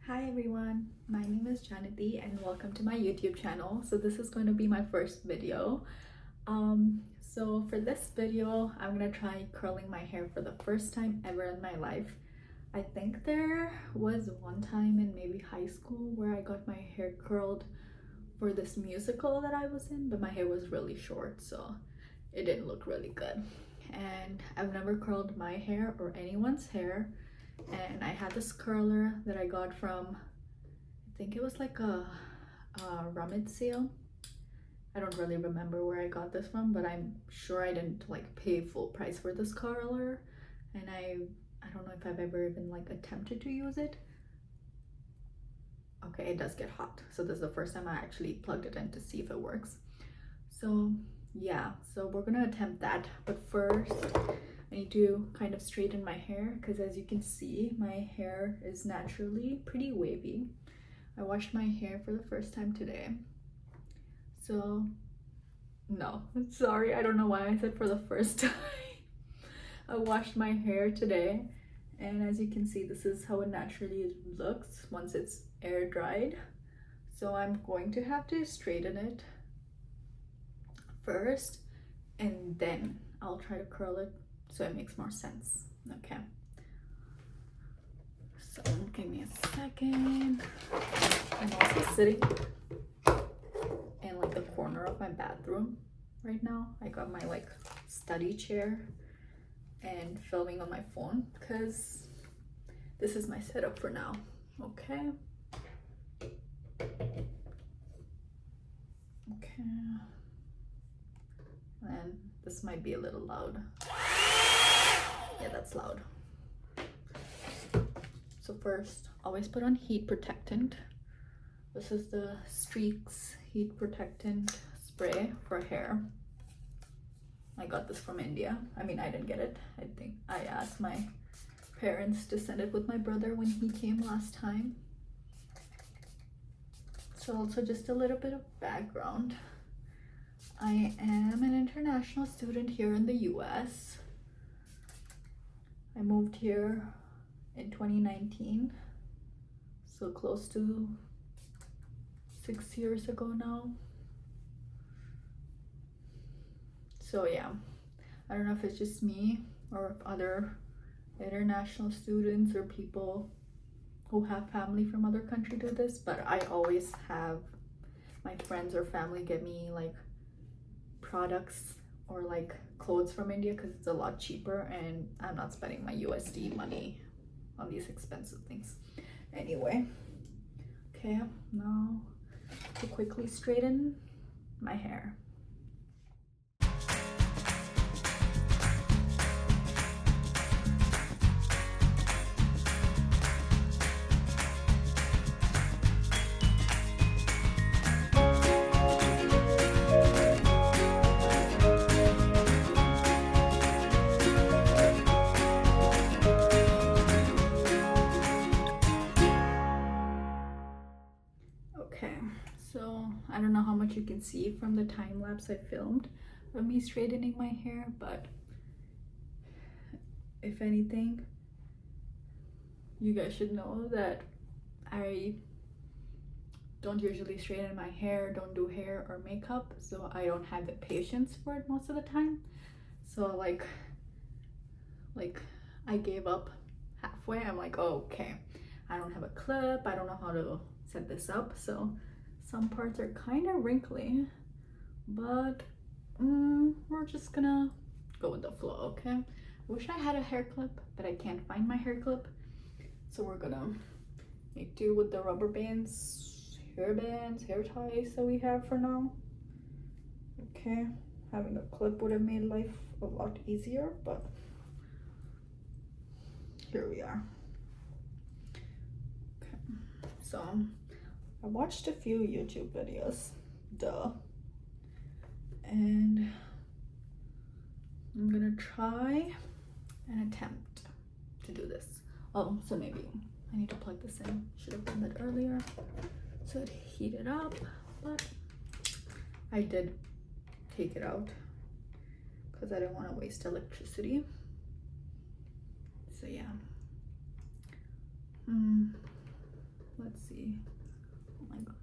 Hi everyone, my name is Janati and welcome to my YouTube channel. So this is going to be my first video. So for this video, I'm gonna try curling my hair for the first time ever in my life. I think there was one time in maybe high school where I got my hair curled for this musical that I was in, but my hair was really short, so it didn't look really good. And I've never curled my hair or anyone's hair. And I had this curler that I got from, I think it was like a rummage sale. I don't really remember where I got this from, but I'm sure I didn't like pay full price for this curler. And I don't know if I've ever even like attempted to use it. Okay, it does get hot. So this is the first time I actually plugged it in to see if it works. So yeah, so we're gonna attempt that. But first, I need to kind of straighten my hair because as you can see, my hair is naturally pretty wavy. I washed my hair for the first time today. So, no, sorry, I don't know why I said for the first time. I washed my hair today, and as you can see, this is how it naturally looks once it's air dried. So I'm going to have to straighten it first, and then I'll try to curl it so it makes more sense. Okay. So give me a second. I'm also sitting in like the corner of my bathroom right now. I got my like study chair and filming on my phone because this is my setup for now. Okay. Okay. And this might be a little loud. Yeah, that's loud. So first, always put on heat protectant. This is the Streaks heat protectant spray for hair. I got this from India. I mean, I didn't get it. I think I asked my parents to send it with my brother when he came last time. So also just a little bit of background. I am an international student here in the US. I moved here in 2019, so close to 6 years ago now. So yeah, I don't know if it's just me or if other international students or people who have family from other country do this, but I always have my friends or family get me like products or like clothes from India because it's a lot cheaper and I'm not spending my USD money on these expensive things. Anyway, okay, now to quickly straighten my hair. Okay, so I don't know how much you can see from the time lapse I filmed of me straightening my hair, but if anything, you guys should know that I don't usually straighten my hair, don't do hair or makeup, so I don't have the patience for it most of the time. So like I gave up halfway. I'm like, oh, okay, I don't have a clip, I don't know how to set this up, so some parts are kind of wrinkly, but we're just gonna go with the flow. Okay, I wish I had a hair clip, but I can't find my hair clip, so we're gonna make do with the rubber bands, hair ties that we have for now. Okay, having a clip would have made life a lot easier, but here we are. Okay, so I watched a few YouTube videos, duh, and I'm gonna try and attempt to do this. Oh, so maybe I need to plug this in. Should have done that earlier so it heated up, but I did take it out because I didn't want to waste electricity. So yeah. see. Oh my god.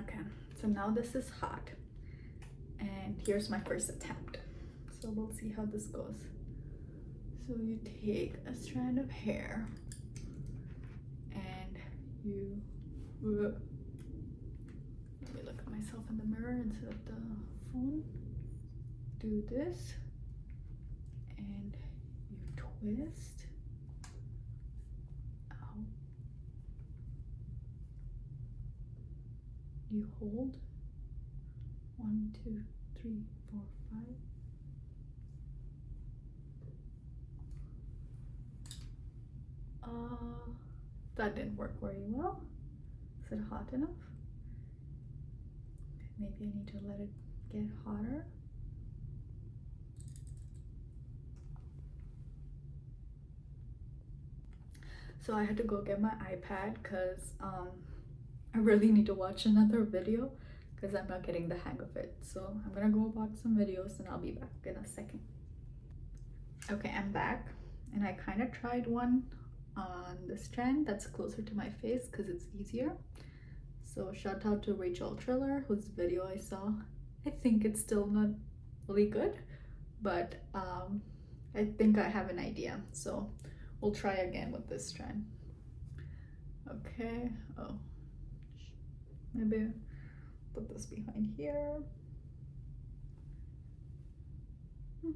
Okay, so now this is hot. And here's my first attempt. So we'll see how this goes. So you take a strand of hair and you, let me look at myself in the mirror instead of the phone. Do this and you twist out. You hold 1, 2, 3, 4, 5. That didn't work very well. Is it hot enough? Maybe I need to let it get hotter. So I had to go get my iPad because I really need to watch another video because I'm not getting the hang of it. So I'm gonna go watch some videos and I'll be back in a second. Okay, I'm back and I kind of tried one on this strand that's closer to my face because it's easier. So shout out to Rachel Triller, whose video I saw. I think it's still not really good, but I think I have an idea. So we'll try again with this strand. Okay, oh, maybe put this behind here.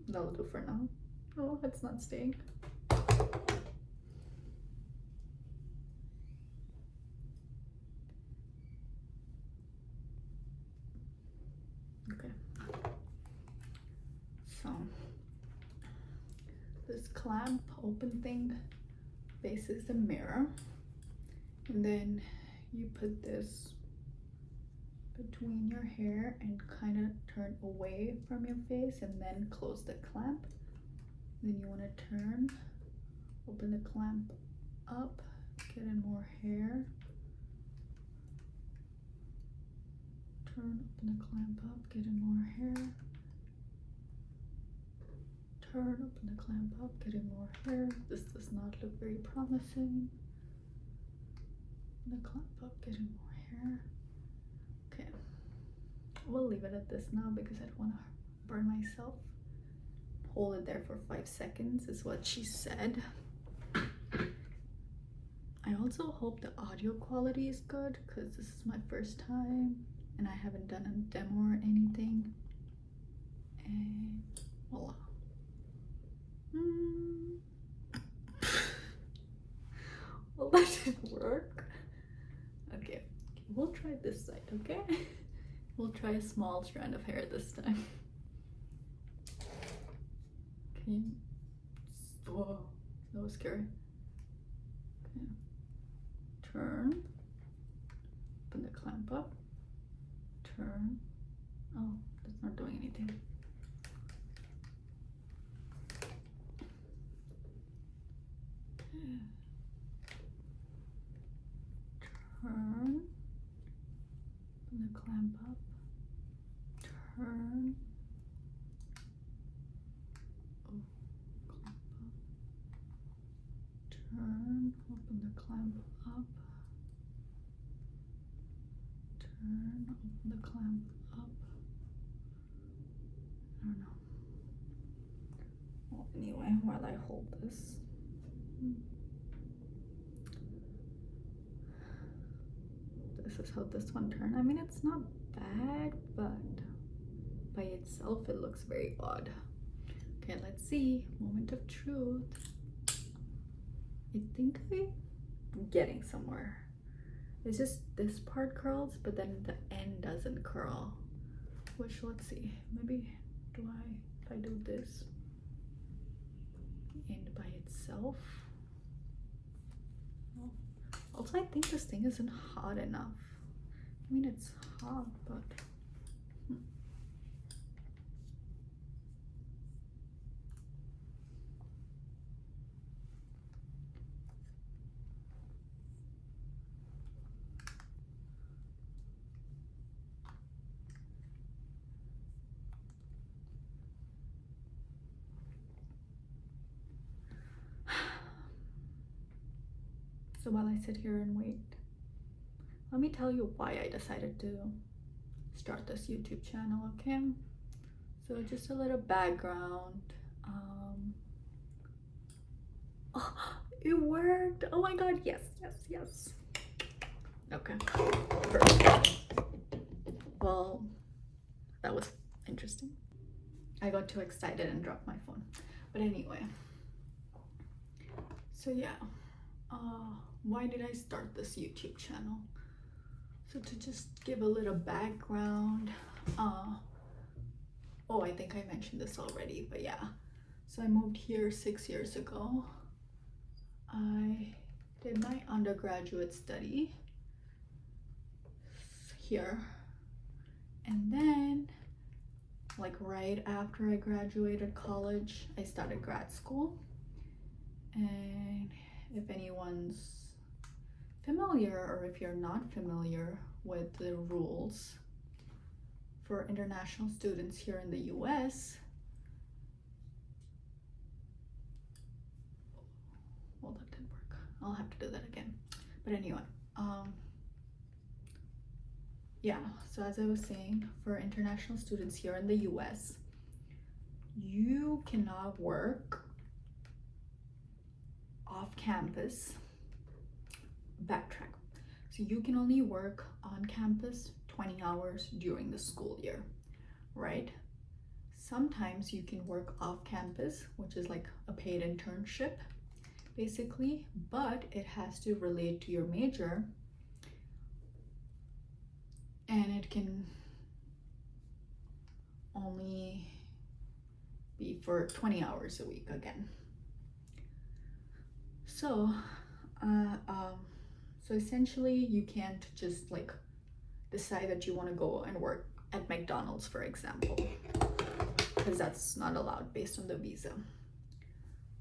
That'll do for now. Oh, it's not staying. Okay. So this clamp open thing faces the mirror, and then you put this between your hair and kind of turn away from your face and then close the clamp. Then you want to turn, open the clamp up, get in more hair, turn, open the clamp up, get in more hair, turn, open the clamp up, get in more hair. This does not look very promising. Open the clamp up, get in more hair. Okay, we'll leave it at this now because I don't want to burn myself. Hold it there for 5 seconds is what she said. I also hope the audio quality is good because this is my first time and I haven't done a demo or anything. And voila. Well, that didn't work. Okay, we'll try this side, okay? We'll try a small strand of hair this time. Okay. Whoa, that was scary. Okay. Turn. Open the clamp up. Turn. Oh, that's not doing anything. Okay. Turn. Open the clamp up. Turn. Turn, open the clamp up, turn, open the clamp up. I don't know. Well, anyway, while I hold this. This is how this one turned. I mean, it's not bad, but by itself it looks very odd. Okay, let's see. Moment of truth. I think I'm getting somewhere. It's just this part curls, but then the end doesn't curl. Which, let's see. Maybe if I do this, the end by itself. Oh. Also, I think this thing isn't hot enough. I mean, it's hot, but So while I sit here and wait, let me tell you why I decided to start this YouTube channel, okay? So just a little background. Oh, it worked! Oh my god, yes, yes, yes. Okay, perfect. Well, that was interesting. I got too excited and dropped my phone. But anyway, so yeah, why did I start this YouTube channel? So to just give a little background, oh, I think I mentioned this already, but yeah. So I moved here 6 years ago. I did my undergraduate study here, and then like right after I graduated college, I started grad school. And if anyone's familiar, or if you're not familiar with the rules for international students here in the US, well, that didn't work. I'll have to do that again. But anyway, yeah, so as I was saying, for international students here in the US, you cannot work off campus. Backtrack. So you can only work on campus 20 hours during the school year, right? Sometimes you can work off campus, which is like a paid internship, basically, but it has to relate to your major, and it can only be for 20 hours a week again. So so essentially you can't just like decide that you want to go and work at McDonald's, for example, because that's not allowed based on the visa.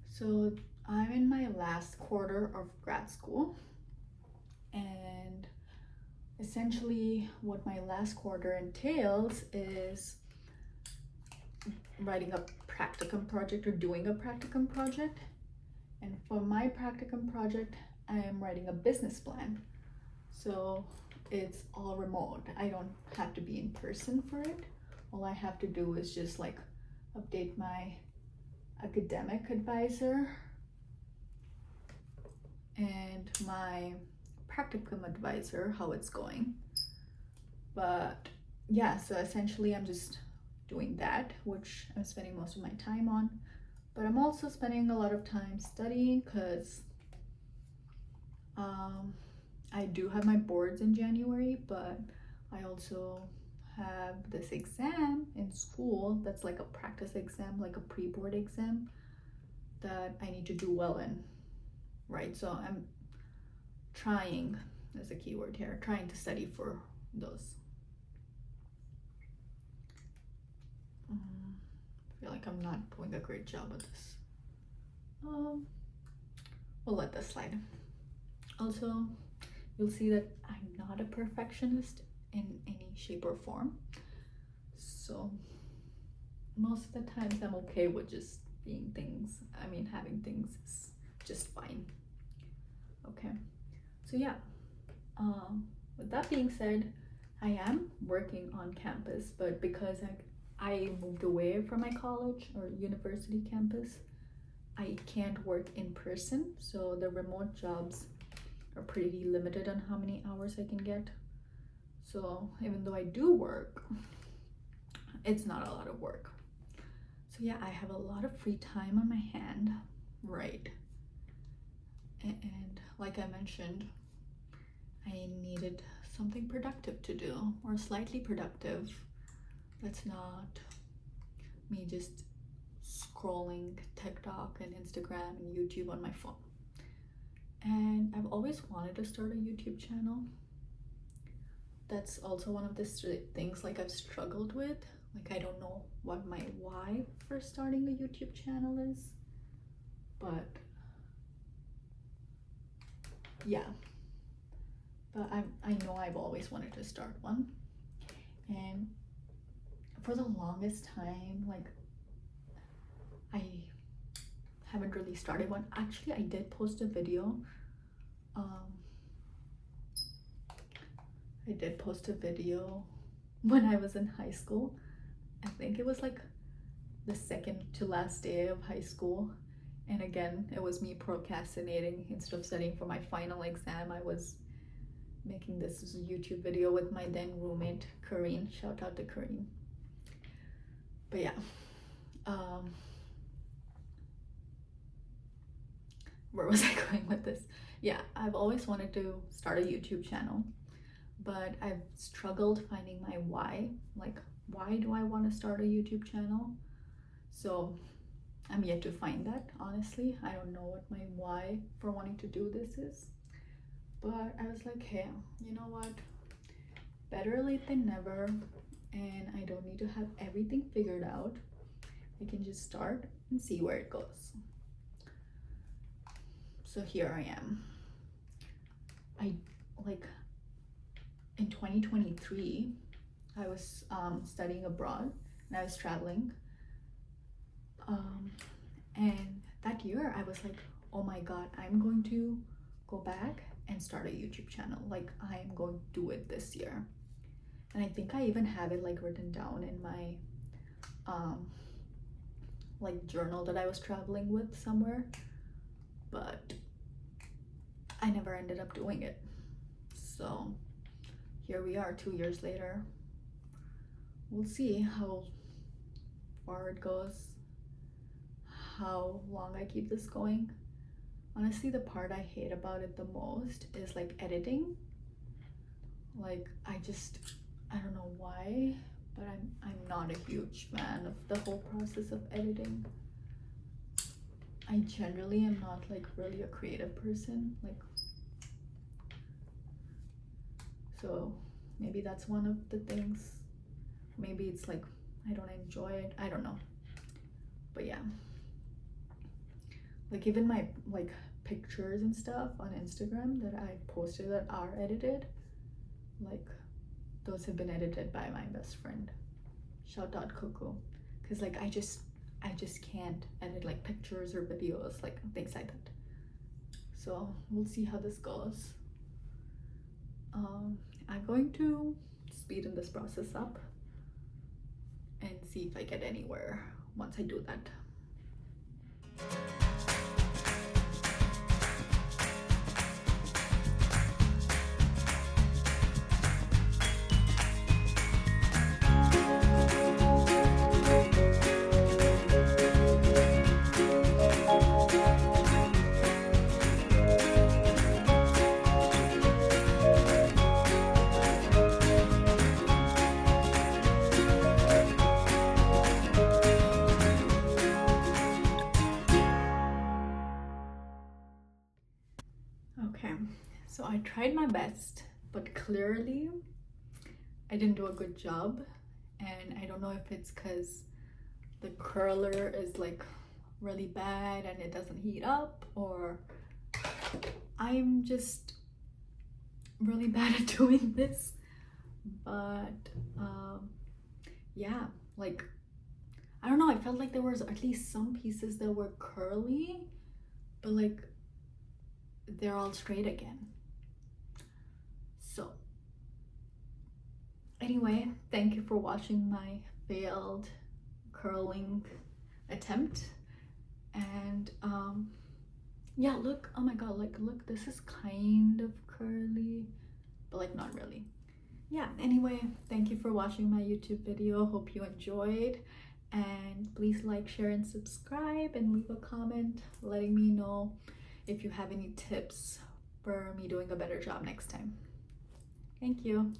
So I'm in my last quarter of grad school, and essentially what my last quarter entails is writing a practicum project or doing a practicum project. And for my practicum project, I am writing a business plan. So it's all remote. I don't have to be in person for it. All I have to do is just like update my academic advisor and my practicum advisor how it's going. But yeah, so essentially I'm just doing that, which I'm spending most of my time on. But I'm also spending a lot of time studying because I do have my boards in January, but I also have this exam in school that's like a practice exam, like a pre-board exam that I need to do well in, right? So I'm trying, there's a keyword here, trying to study for those. I feel like I'm not doing a great job at this. We'll let this slide. Also, you'll see that I'm not a perfectionist in any shape or form. So most of the times I'm okay with just having things is just fine. Okay, so yeah, with that being said, I am working on campus, but because I moved away from my college or university campus, I can't work in person, so the remote jobs are pretty limited on how many hours I can get. So even though I do work, it's not a lot of work. So yeah, I have a lot of free time on my hand, right? And like I mentioned, I needed something productive to do, or slightly productive. That's not me just scrolling TikTok and Instagram and YouTube on my phone. And I've always wanted to start a YouTube channel. That's also one of the things like I've struggled with. Like I don't know what my why for starting a YouTube channel is, but yeah. But I know I've always wanted to start one, and for the longest time, like I haven't really started one. Actually, I did post a video Um, I did post a video when I was in high school. I think it was like the second to last day of high school. And again, it was me procrastinating. Instead of studying for my final exam, I was making this YouTube video with my then roommate, Kareen. Shout out to Kareen. But yeah, where was I going with this? Yeah, I've always wanted to start a YouTube channel, but I've struggled finding my why. Like, why do I want to start a YouTube channel? So I'm yet to find that, honestly. I don't know what my why for wanting to do this is. But I was like, hey, you know what? Better late than never. And I don't need to have everything figured out. I can just start and see where it goes. So here I am. In 2023, I was studying abroad and I was traveling. And that year I was like, oh my God, I'm going to go back and start a YouTube channel. Like, I am going to do it this year. And I think I even have it like written down in my like journal that I was traveling with somewhere, but I never ended up doing it. So here we are 2 years later. We'll see how far it goes, how long I keep this going. Honestly, the part I hate about it the most is like editing. Like, I don't know why, but I'm not a huge fan of the whole process of editing. I generally am not like really a creative person, like, so maybe that's one of the things. Maybe it's like I don't enjoy it, I don't know. But yeah, like even my like pictures and stuff on Instagram that I posted that are edited, like those have been edited by my best friend. Shout out Coco. Because like I just can't edit like pictures or videos, like things like that. So we'll see how this goes. I'm going to speed this process up and see if I get anywhere once I do that. Okay, so I tried my best, but clearly I didn't do a good job, and I don't know if it's because the curler is like really bad and it doesn't heat up, or I'm just really bad at doing this. But yeah, like I don't know, I felt like there was at least some pieces that were curly, but like they're all straight again. So anyway, thank you for watching my failed curling attempt. And yeah, look, oh my God, like look, this is kind of curly, but like not really. Yeah, anyway, thank you for watching my YouTube video. Hope you enjoyed, and please like, share, and subscribe, and leave a comment letting me know if you have any tips for me doing a better job next time. Thank you.